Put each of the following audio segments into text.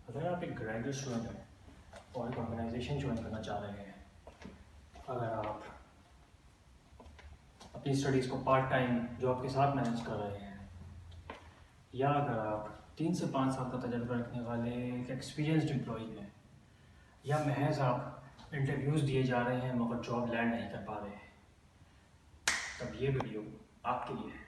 اگر آپ ایک گریجویٹ اسٹوڈنٹ ہیں اور ایک آرگنائزیشن جوائن کرنا چاہ رہے ہیں، اگر آپ اپنی اسٹڈیز کو پارٹ ٹائم جاب کے ساتھ مینیج کر رہے ہیں، یا اگر آپ 3 سے 5 سال کا تجربہ رکھنے والے ایک ایکسپیرینسڈ امپلائی ہیں، یا محض آپ انٹرویوز دیے جا رہے ہیں مگر جاب لینڈ نہیں کر پا رہے ہیں، تب یہ ویڈیو آپ کے لیے ہے۔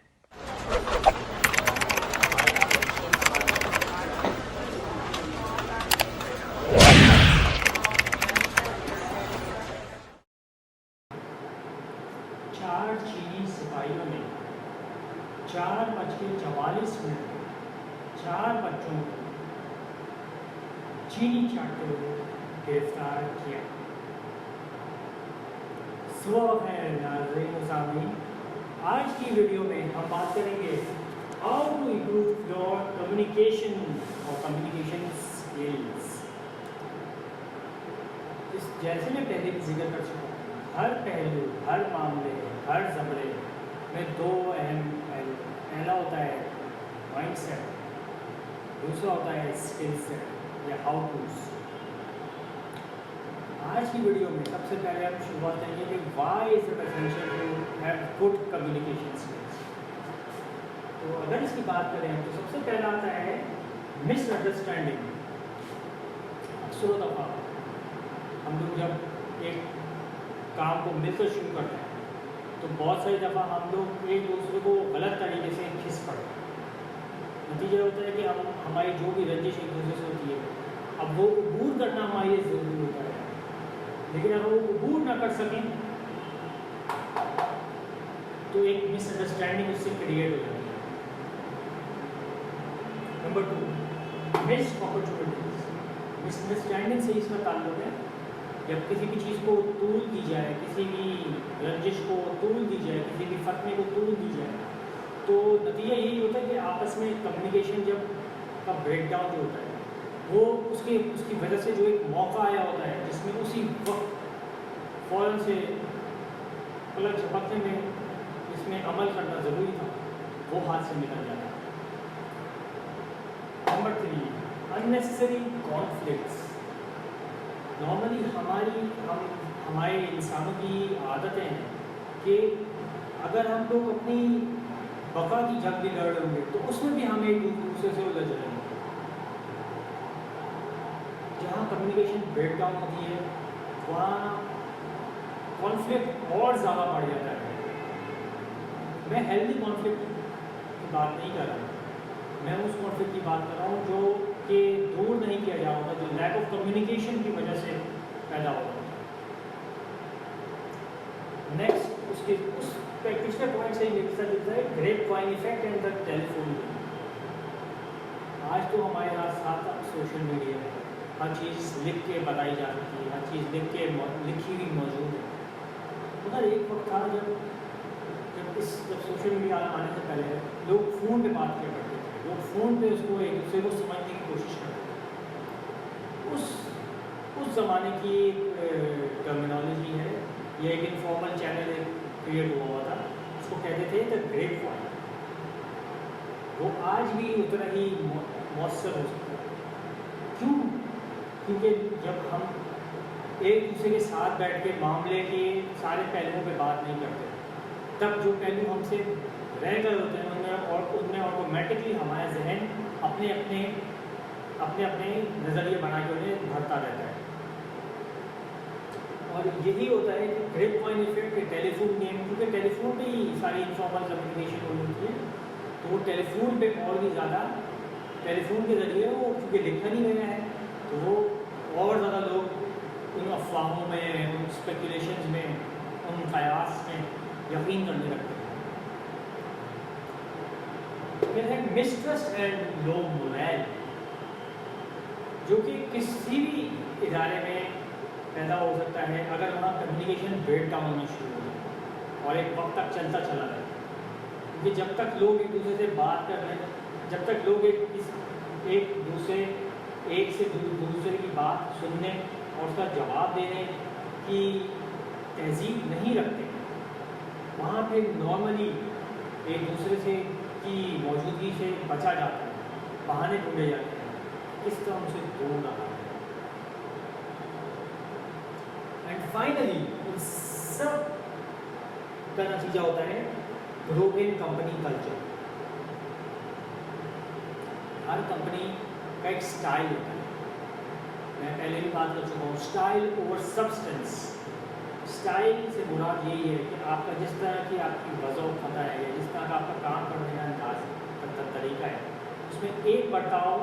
چار چینی سپاہیوں نے 4:44 4 بچوں کو چینی چاٹتے ہوئے گرفتار کیا۔ صبح ہے ناظرین و سامعین، آج کی ویڈیو میں ہم بات کریں گے how to improve your communication اور کمیونیکیشن اسکلز۔ جیسے میں پہلے بھی ذکر کر چکا ہوں، ہر پہلو، ہر معاملے، ہر زمرے میں 2 اہم پہلو، پہلا ہوتا ہے مائنڈ سیٹ، دوسرا ہوتا ہے اسکل سیٹ یا ہاؤ ٹوز۔ آج کی ویڈیو میں سب سے پہلے ہم شروعات کریں گے کہ why is it essential to have good communication skills. تو اگر اس کی بات کریں تو سب سے پہلا آتا ہے مس انڈرسٹینڈنگ۔ اکثر و دفعہ ہم لوگ جب ایک کام کو مل کر شروع کرتے ہیں تو بہت ساری دفعہ ہم لوگ ایک دوسرے کو غلط طریقے سے کھس پڑتے ہیں۔ نتیجہ ہوتا ہے کہ ہماری جو بھی رنجش ایک دوسرے سے ہوتی ہے، اب وہ عبور کرنا ہمارے لیے ضروری ہوتا ہے، لیکن اگر وہ عبور نہ کر سکیں تو ایک مس انڈرسٹینڈنگ اس سے کریٹ ہو جاتی ہے۔ Number 2، missed opportunities. Misunderstanding سے اس کا تعلق ہے جب کسی بھی چیز کو طول دی جائے، کسی بھی رنجش کو طول دی جائے، کسی بھی فتنے کو طول دی جائے، تو نتیجہ یہی ہوتا ہے کہ آپس میں کمیونیکیشن جب کا بریک ڈاؤن جو ہوتا ہے وہ اس کی وجہ سے جو ایک موقع آیا ہوتا ہے جس میں اسی وقت فوراً سے پلک جھپکنے میں اس میں عمل کرنا ضروری تھا، وہ ہاتھ سے نکل جاتا ہے۔ Number 3، unnecessary conflicts. نارملی ہمارے انسانوں کی عادتیں ہیں کہ اگر ہم لوگ اپنی بقا کی جنگ بھی لڑ رہے ہوں گے تو اس میں بھی ہم ایک دوسرے سے الجھ رہے ہیں۔ جہاں کمیونیکیشن بریک ڈاؤن ہوتی ہے وہاں کانفلکٹ اور زیادہ بڑھ جاتا ہے۔ میں ہیلدی کانفلکٹ کی بات نہیں کر رہا ہوں، میں اس کانفلکٹ کی بات کر رہا ہوں جو کہ دور نہیں کیا جا ہوتا، جو لیک آف کمیونیکیشن کی وجہ سے پیدا ہوتا ہے۔ نیکسٹ اس پچھلے پوائنٹ سے ہی لکھتا ہے grapevine effect and the telephone. آج تو ہمارے ساتھ سوشل میڈیا ہے، ہر چیز لکھ کے بتائی جا سکتی ہے، ہر چیز لکھی ہوئی موجود ہے۔ مگر ایک وقت تھا جب سوشل میڈیا آنے سے پہلے لوگ فون پہ بات کیا کرتے تھے، لوگ فون پہ اس کو ایک دوسرے کو سمجھنے کی کوشش کرتے تھے۔ اس زمانے کی ایک ٹرمینالوجی ہے، یہ ایک انفارمل چینل کریٹ ہوا تھا، اس کو کہتے تھے دا گریپ وائن۔ وہ آج بھی اتنا ہی مؤثر ہو سکتا ہے۔ کیوں؟ کیونکہ جب ہم ایک دوسرے کے ساتھ بیٹھ کے معاملے کے سارے پہلوؤں پہ بات نہیں کرتے، تب جو پہلو ہم سے رہ گئے ہوتے ہیں ان میں آٹومیٹکلی ہمارا ذہن اپنے نظریے بنا کے انہیں بھرتا رہتا ہے۔ اور یہی ہوتا ہے کہ گریپ وائن ایفیکٹ کے ٹیلیفون گیم، کیونکہ ٹیلیفون پہ ہی ساری انفارمل کمیونیکیشن ہو ہوتی ہے، تو وہ ٹیلیفون پہ اور بھی زیادہ، ٹیلیفون کے ذریعے وہ کیونکہ لکھا نہیں گیا ہے تو وہ اور زیادہ لوگ ان افواہوں میں، ان اسپیکولیشنز میں، ان قیاس میں یقین کرنے لگتے ہیں۔ پھر ہے مسٹرسٹ اینڈ لو مورال، جو کہ کسی بھی ادارے میں پیدا ہو سکتا ہے اگر وہاں کمیونیکیشن بریک ڈاؤن ہونا شروع ہو جائے اور ایک وقت تک چلتا چلا جائے۔ کیونکہ جب تک لوگ ایک دوسرے سے بات کر رہے ہیں، جب تک لوگ ایک سے دوسرے کی بات سننے اور اس کا جواب دینے کی تہذیب نہیں رکھتے، وہاں پہ نارملی ایک دوسرے سے کی موجودگی سے بچا جاتا ہے، بہانے ڈھونڈے جاتے ہیں۔ किस तरह उनसे दूर रहा है। एंड फाइनली इन सब का नतीजा होता है ब्रोकन कंपनी कल्चर। हर कंपनी का एक स्टाइल होता है, मैं पहले भी बात कर चुका हूँ, स्टाइल ओवर सब्सटेंस। स्टाइल से मुराद यही है कि आपका जिस तरह की आपकी वज़ह पता है या जिस तरह का आपका काम करने का अंदाज तरीका है, उसमें एक बर्ताव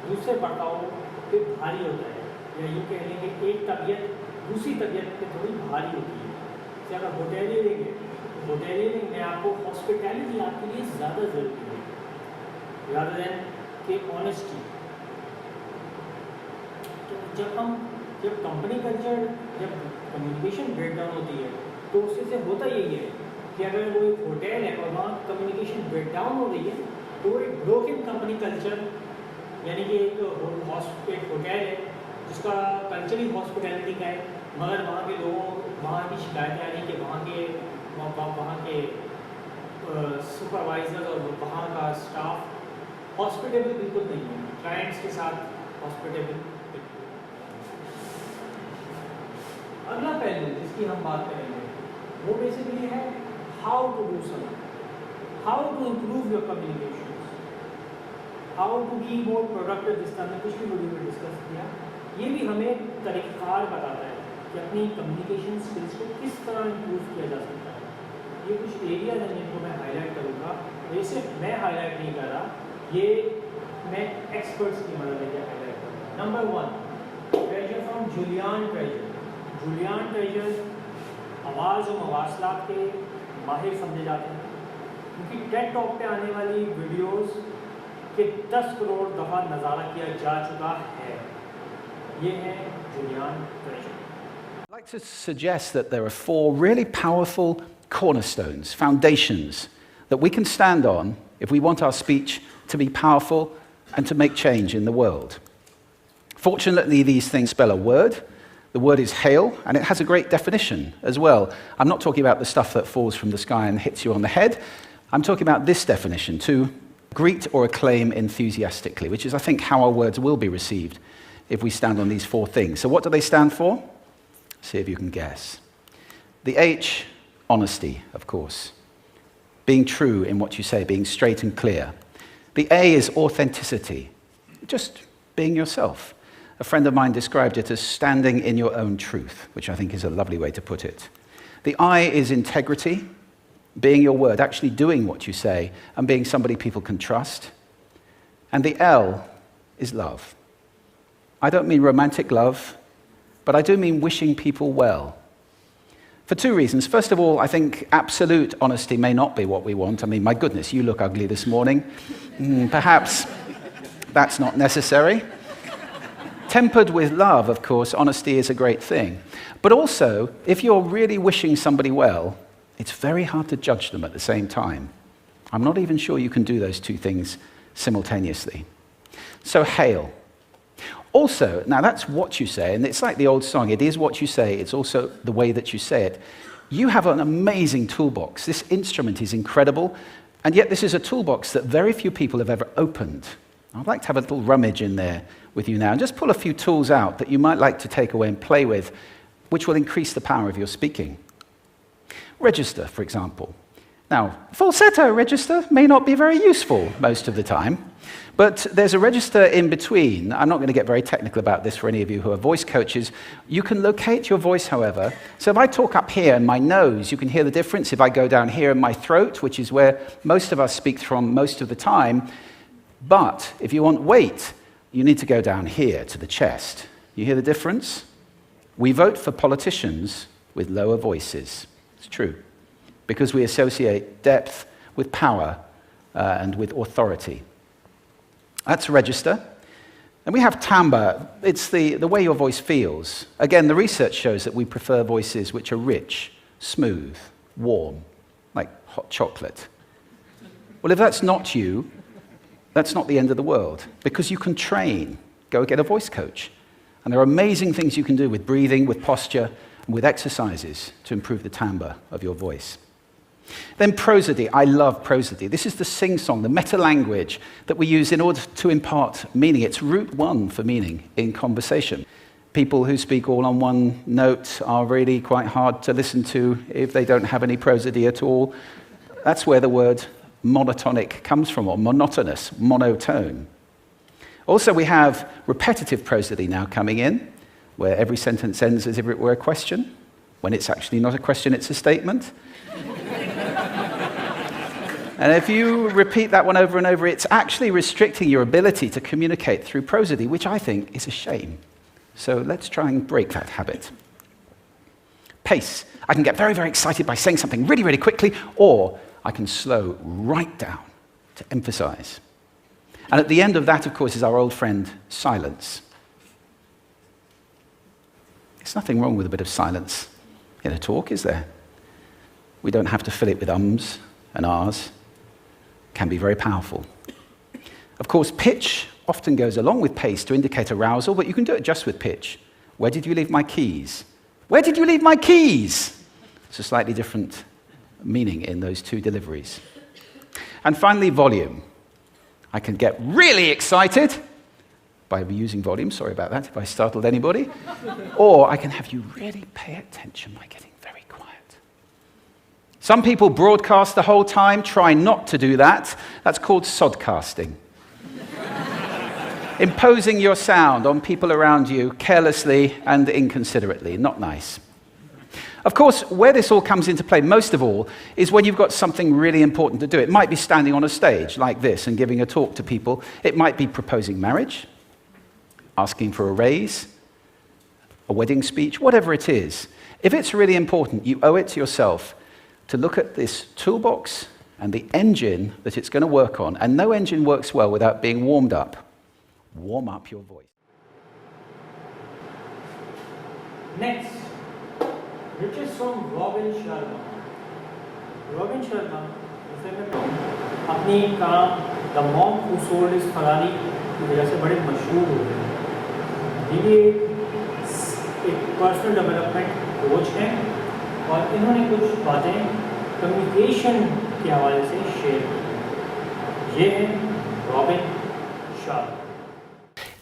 दूसरे बर्ताव पे भारी होता है, या यूँ कह लेंगे एक तबीयत दूसरी तबीयत पे थोड़ी भारी होती है। जैसे अगर होटेलियर लेंगे, होटेलियर में आपको हॉस्पिटैलिटी आपके लिए ज़्यादा ज़रूरी है रादर देन कि ऑनेस्टी। तो जब कंपनी कल्चर, जब कम्युनिकेशन ब्रेकडाउन होती है, तो उससे होता यही है कि अगर वो एक होटल है और वहाँ कम्युनिकेशन ब्रेकडाउन हो रही है, तो वो एक ब्रोकन कंपनी कल्चर, यानी कि एक होटल है जिसका कल्चर ही हॉस्पिटैलिटी का है, मगर वहाँ के लोगों, वहाँ की शिकायतें आ रही कि वहाँ के सुपरवाइज़र और वहाँ का स्टाफ हॉस्पिटेबल बिल्कुल नहीं है, क्लाइंट्स के साथ हॉस्पिटेबल। अगला पहलू जिसकी हम बात करेंगे वो बेसिकली है how to do something, how to improve your communication, how to be more productive. जिस तरह हमने पिछली वीडियो में डिस्कस किया, ये भी हमें तरीक़ाकार बताता है कि अपनी कम्युनिकेशन स्किल्स को किस तरह इम्प्रूव किया जा सकता है। ये कुछ एरियाज हैं जिनको मैं हाईलाइट करूँगा, ये सिर्फ मैं हाईलाइट नहीं कर रहा, ये मैं एक्सपर्ट्स की मदद लेकर हाईलाइट करूँगा। Number 1, treasure from Julian Treasure. Julian Treasure आवाज़ और मवासलात के माहिर समझे जाते हैं, क्योंकि टेड टॉक पे आने वाली वीडियोस के 10 करोड़ दफ़ा नज़ारा किया जा चुका है। ये है Julian Treasure. I'd like to suggest that there are 4 really powerful cornerstones, foundations, that we can stand on if we want our speech to be powerful and to make change in the world. Fortunately, these things spell a word. The word is hail, and it has a great definition as well. I'm not talking about the stuff that falls from the sky and hits you on the head. I'm talking about this definition, to greet or acclaim enthusiastically, which is, I think, how our words will be received if we stand on these 4 things. So what do they stand for? See if you can guess. The H, honesty, of course. Being true in what you say, being straight and clear. The A is authenticity, just being yourself. A friend of mine described it as standing in your own truth, which I think is a lovely way to put it. The I is integrity, being your word, actually doing what you say, and being somebody people can trust. And the L is love. I don't mean romantic love, but I do mean wishing people well. For 2 reasons. First of all, I think absolute honesty may not be what we want. I mean, my goodness, you look ugly this morning. Perhaps that's not necessary. Tempered with love, of course, honesty is a great thing. But also, if you're really wishing somebody well, it's very hard to judge them at the same time. I'm not even sure you can do those 2 things simultaneously. So, hail. Also, now that's what you say, and it's like the old song, it is what you say, it's also the way that you say it. You have an amazing toolbox. This instrument is incredible, and yet this is a toolbox that very few people have ever opened. I'd like to have a little rummage in there with you now, and just pull a few tools out that you might like to take away and play with, which will increase the power of your speaking. Register, for example. Now, falsetto register may not be very useful most of the time, but there's a register in between. I'm not going to get very technical about this for any of you who are voice coaches. You can locate your voice, however. So if I talk up here in my nose, you can hear the difference. If I go down here in my throat, which is where most of us speak from most of the time, but if you want weight, you need to go down here to the chest. You hear the difference? We vote for politicians with lower voices. It's true. Because we associate depth with power and with authority. That's register. And we have timbre. It's the way your voice feels. Again, the research shows that we prefer voices which are rich, smooth, warm, like hot chocolate. Well, if that's not you, that's not the end of the world, because you can train. Go get a voice coach. And there are amazing things you can do with breathing, with posture, and with exercises to improve the timbre of your voice. Then prosody. I love prosody. This is the sing-song, the meta-language that we use in order to impart meaning. It's route one for meaning in conversation. People who speak all on one note are really quite hard to listen to if they don't have any prosody at all. That's where the word monotonic comes from, or monotonous, monotone. Also, we have repetitive prosody now coming in, where every sentence ends as if it were a question, when it's actually not a question, it's a statement. And if you repeat that one over and over, it's actually restricting your ability to communicate through prosody, which I think is a shame. So let's try and break that habit. Pace. I can get very, very excited by saying something really, really quickly, or I can slow right down to emphasize. And at the end of that, of course, is our old friend, silence. There's nothing wrong with a bit of silence in a talk, is there? We don't have to fill it with ums and ahs. It can be very powerful. Of course, pitch often goes along with pace to indicate arousal, but you can do it just with pitch. Where did you leave my keys? Where did you leave my keys? It's a slightly different meaning in those two deliveries. And finally, volume. I can get really excited by using volume, sorry about that if I startled anybody, or I can have you really pay attention by getting very quiet. Some people broadcast the whole time. Try not to do that. That's called sodcasting. Imposing your sound on people around you carelessly and inconsiderately. Not nice. Of course, where this all comes into play most of all is when you've got something really important to do. It might be standing on a stage like this and giving a talk to people. It might be proposing marriage, asking for a raise, a wedding speech, whatever it is. If it's really important, you owe it to yourself to look at this toolbox and the engine that it's going to work on. And no engine works well without being warmed up. Warm up your voice. Next, which is from Robin Sharma. Robin Sharma, अपनी काम The Monk Who Sold His Ferrari की वजह से बड़े मशहूर हो गए। ये एक पर्सनल डेवलपमेंट कोच हैं और इन्होंने कुछ बातें कम्युनिकेशन के हवाले से शेयर की। ये है robin Sharma.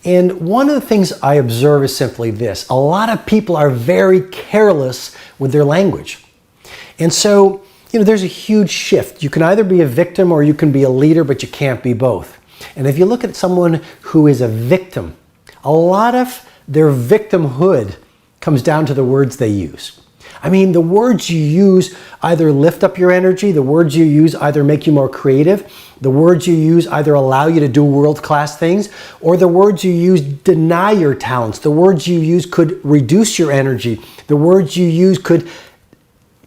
And one of the things I observe is simply this. A lot of people are very careless with their language. And so, there's a huge shift. You can either be a victim or you can be a leader, but you can't be both. And if you look at someone who is a victim, a lot of their victimhood comes down to the words they use. I mean, the words you use either lift up your energy, the words you use either make you more creative, the words you use either allow you to do world-class things, or the words you use deny your talents. The words you use could reduce your energy. The words you use could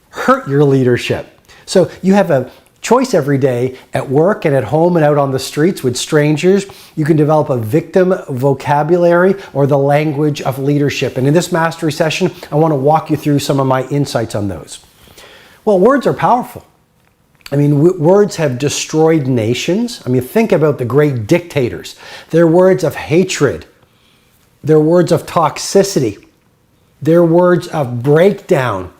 hurt your leadership. So you have a choice every day at work and at home and out on the streets with strangers. You can develop a victim vocabulary or the language of leadership. And in this mastery session, I want to walk you through some of my insights on those. Well, words are powerful. I mean, words have destroyed nations. I mean, think about the great dictators. They're words of hatred. They're words of toxicity. They're words of breakdown.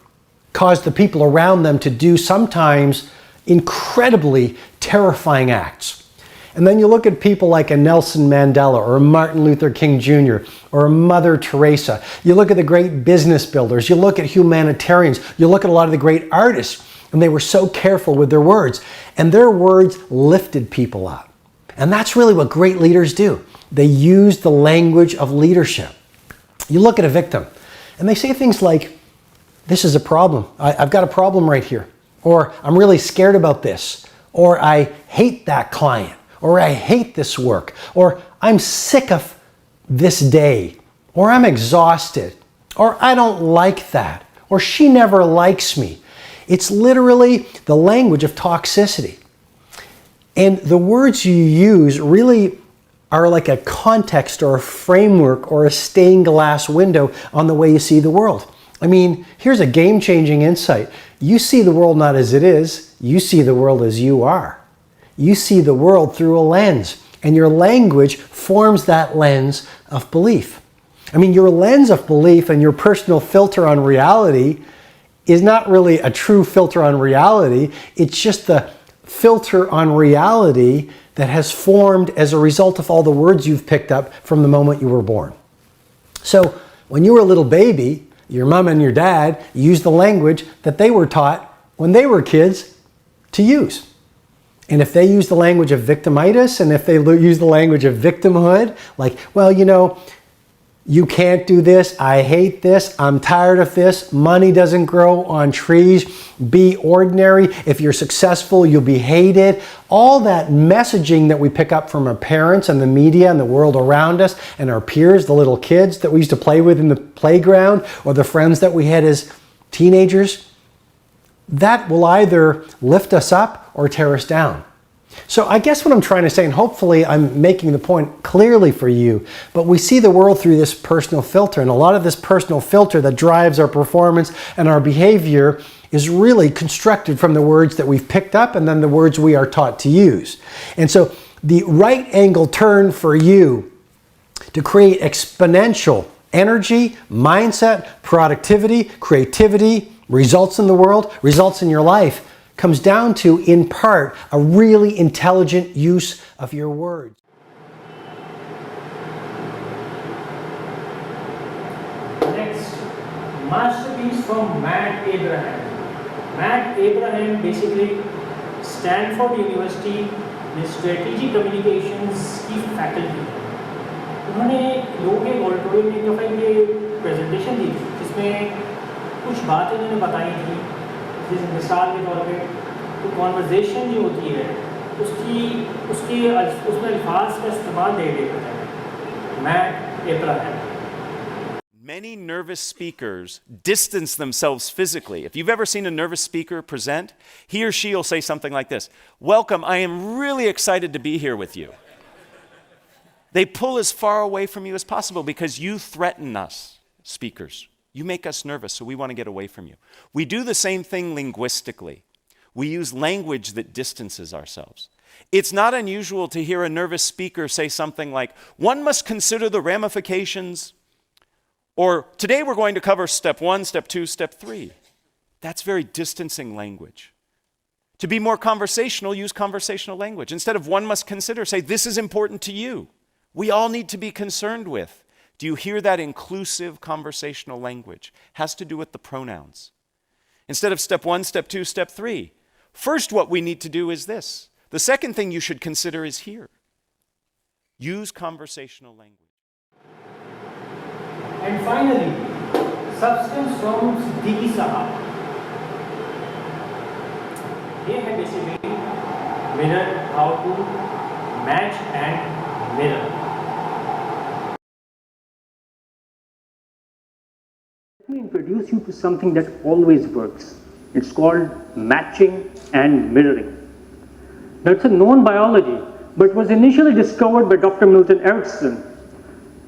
Cause the people around them to do sometimes incredibly terrifying acts. And then you look at people like a Nelson Mandela or a Martin Luther King Jr. or a Mother Teresa. You look at the great business builders. You look at humanitarians. You look at a lot of the great artists. And they were so careful with their words. And their words lifted people up. And that's really what great leaders do. They use the language of leadership. You look at a victim and they say things like, this is a problem. I've got a problem right here. Or I'm really scared about this. Or I hate that client. Or I hate this work. Or I'm sick of this day. Or I'm exhausted. Or I don't like that. Or she never likes me. It's literally the language of toxicity. And the words you use really are like a context or a framework or a stained glass window on the way you see the world. I mean, here's a game-changing insight. You see the world not as it is, you see the world as you are. You see the world through a lens, and your language forms that lens of belief. I mean, your lens of belief and your personal filter on reality is not really a true filter on reality. It's just the filter on reality that has formed as a result of all the words you've picked up from the moment you were born. So when you were a little baby, your mom and your dad used the language that they were taught when they were kids to use. And if they use the language of victimitis, and if they use the language of victimhood, like, well, you know, you can't do this, I hate this, I'm tired of this, money doesn't grow on trees, be ordinary, if you're successful, you'll be hated. All that messaging that we pick up from our parents and the media and the world around us and our peers, the little kids that we used to play with in the playground, or the friends that we had as teenagers, that will either lift us up or tear us down. So I guess what I'm trying to say, and hopefully I'm making the point clearly for you, but we see the world through this personal filter, and a lot of this personal filter that drives our performance and our behavior is really constructed from the words that we've picked up and then the words we are taught to use. And so the right angle turn for you to create exponential energy, mindset, productivity, creativity, results in the world, results in your life, comes down to, in part, a really intelligent use of your words. Next, masterpiece from Matt Abraham. Matt Abraham basically Stanford University में strategy communications की faculty. उन्होंने लोगों के auditorium में एक दफ़ा ये presentation दी थी जिसमें कुछ बातें उन्होंने बताई थी। जैसे मिसाल के तौर पे तो कॉन्वर्जेशन जो होती है उसमें अल्फाज का इस्तेमाल दे देते हैं। Matt Abraham. Many nervous speakers distance themselves physically. If you've ever seen a nervous speaker present, he or she will say something like this: "Welcome, I am really excited to be here with you." They pull as far away from you as possible because you threaten us, speakers. You make us nervous, so we want to get away from you. We do the same thing linguistically. We use language that distances ourselves. It's not unusual to hear a nervous speaker say something like, "One must consider the ramifications," or "Today we're going to cover step 1, step 2, step 3. That's very distancing language. To be more conversational, use conversational language. Instead of "one must consider," say, "This is important to you. We all need to be concerned with." Do you hear that inclusive conversational language? Has to do with the pronouns. Instead of step 1, step 2, step 3. First, what we need to do is this. The second thing you should consider is here. Use conversational language. And finally, substance from Siddiqui Sahab. ये है basically mirror, how to match and mirror. Let me introduce you to something that always works. It's called matching and mirroring. Now, it's a known biology, but it was initially discovered by Dr. Milton Erickson.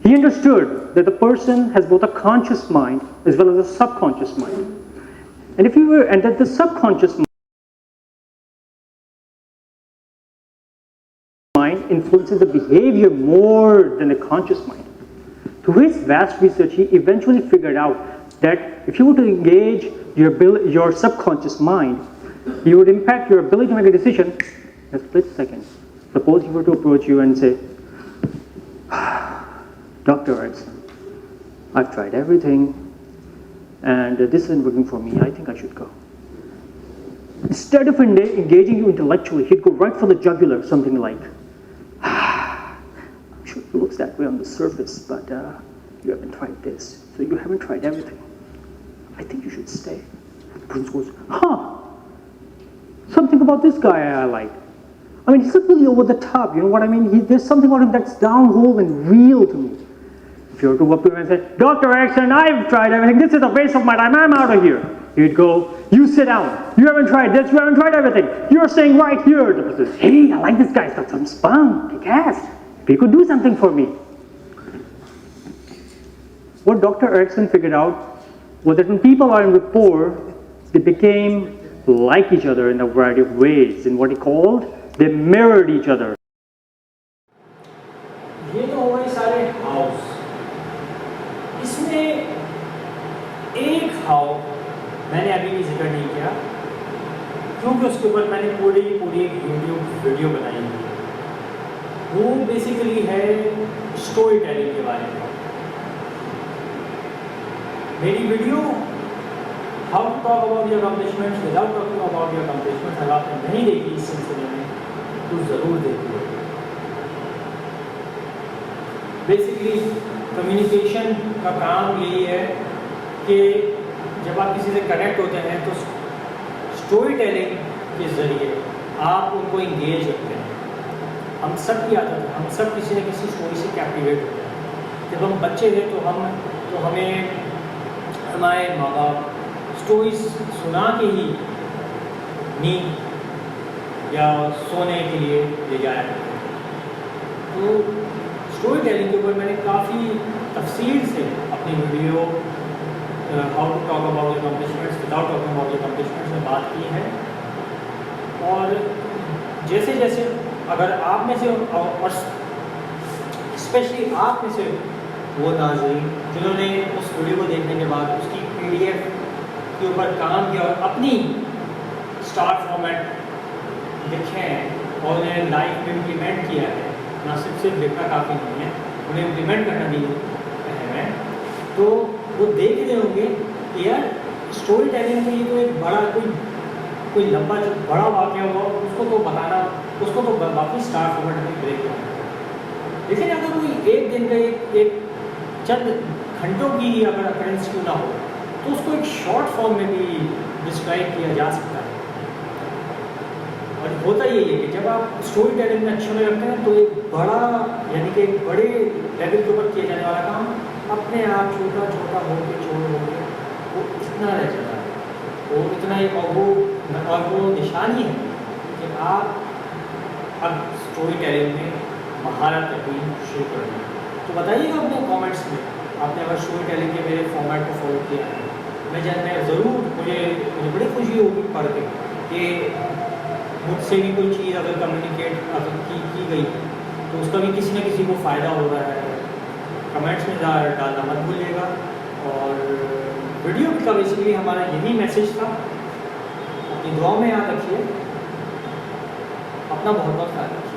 He understood that the person has both a conscious mind as well as a subconscious mind. And that the subconscious mind influences the behavior more than the conscious mind. Through his vast research, he eventually figured out that if you were to engage your subconscious mind, you would impact your ability to make a decision in a split second. Suppose he were to approach you and say, "Dr. Erickson, I've tried everything and this isn't working for me. I think I should go." Instead of engaging you intellectually, he'd go right for the jugular, something like, "I'm sure it looks that way on the surface, but you haven't tried this, so you haven't tried everything. I think you should stay." The person goes, "Something about this guy I like. I mean, he's not really over the top, you know what I mean? There's something about him that's down home and real to me." If you were to go up to him and say, "Dr. Erickson, I've tried everything. This is a waste of my time. I'm out of here." He'd go, "You sit down. You haven't tried this. You haven't tried everything. You're staying right here." The person says, "Hey, I like this guy. He's got some spunk. Kick ass. If he could do something for me." What Dr. Erickson figured out was that when people are in rapport, they became like each other in a variety of ways. In what he called, they mirrored each other. ये तो हो गए सारे house. इसमें एक how मैंने अभी YouTube پہ اس کے اوپر میں نے پوری ایک یوٹیوب ویڈیو بنائی ہے. وہ بیسیکلی ہے اسٹوری ٹیلنگ کے بارے میں. میری video how to talk about your accomplishments without talking about your accomplishments, اگر آپ نے نہیں دیکھی اس سلسلے میں تو ضرور دیکھیے. بیسیکلی کمیونیکیشن کا کام یہی ہے کہ جب آپ کسی سے کنیکٹ ہوتے ہیں تو اسٹوری ٹیلنگ کے ذریعے آپ ان کو انگیج کرتے ہیں. ہم سب کی عادت ہے، ہم سب کسی نہ کسی اسٹوری سے کیپٹیویٹ ہوتے ہیں. جب ہم بچے تھے تو ہمیں ہمارے ماں باپ اسٹوریز سنا کے ہی نیند یا سونے کے لیے لے جایا کرتے ہیں. تو اسٹوری ٹیلنگ کے اوپر میں نے کافی تفصیل سے اپنی video how to talk about your accomplishments without talking about your accomplishments میں بات کی ہے. اور جیسے جیسے اگر آپ میں سے اور اسپیشلی آپ میں سے وہ ناظرین جنہوں نے اس ویڈیو کو دیکھنے کے بعد اس کی PDF کے اوپر کام کیا اور اپنی اسٹار فارمیٹ لکھے ہیں اور انہیں لائف میں امپلیمنٹ کیا ہے، نہ صرف لکھنا کافی نہیں ہے، انہیں امپلیمنٹ کرنا بھی اہم ہے، تو وہ دیکھ رہے ہوں گے کہ یار اسٹوری ٹیلنگ میں یہ تو ایک بڑا کوئی لمبا جو بڑا واقعہ ہوا اس کو تو بتانا، اس کو تو واقعی اسٹار فارمیٹ میں بریک کرنا. لیکن اگر کوئی ایک دن کا ایک چند گھنٹوں کی ہی اگر اکرنس کیوں نہ ہو تو اس کو ایک شارٹ فارم میں بھی ڈسکرائب کیا جا سکتا ہے. اور ہوتا یہی ہے کہ جب آپ اسٹوری ٹیلنگ میں اچھے میں رکھتے ہیں تو ایک بڑا یعنی کہ ایک بڑے لیول کے اوپر کیا جانے والا کام اپنے آپ چھوٹا چھوٹا ہو کے وہ اتنا رہ جاتا ہے. وہ اتنا ہی اور وہ نشانی ہے کہ آپ اب اسٹوری ٹیلنگ میں مہارت رکھنی شروع کر دیں. تو بتائیے گا اپنے کامنٹس میں آپ نے اگر اسٹوری ٹیلنگ کے میرے فارمیٹ کو فالو کیا ہے. میں ضرور مجھے بڑی خوشی ہوگی پڑھ کے کہ مجھ سے بھی کوئی چیز اگر کمیونیکیٹ اگر کی گئی تو اس کا بھی کسی نہ کسی کو فائدہ ہو رہا ہے. کمنٹس میں ڈالنا مت بھولیے گا. اور ویڈیو کا بیسیکلی ہمارا یہی میسیج تھا. اپنی دعاؤں میں یاد رکھیے. اپنا بہت خیال رکھیے.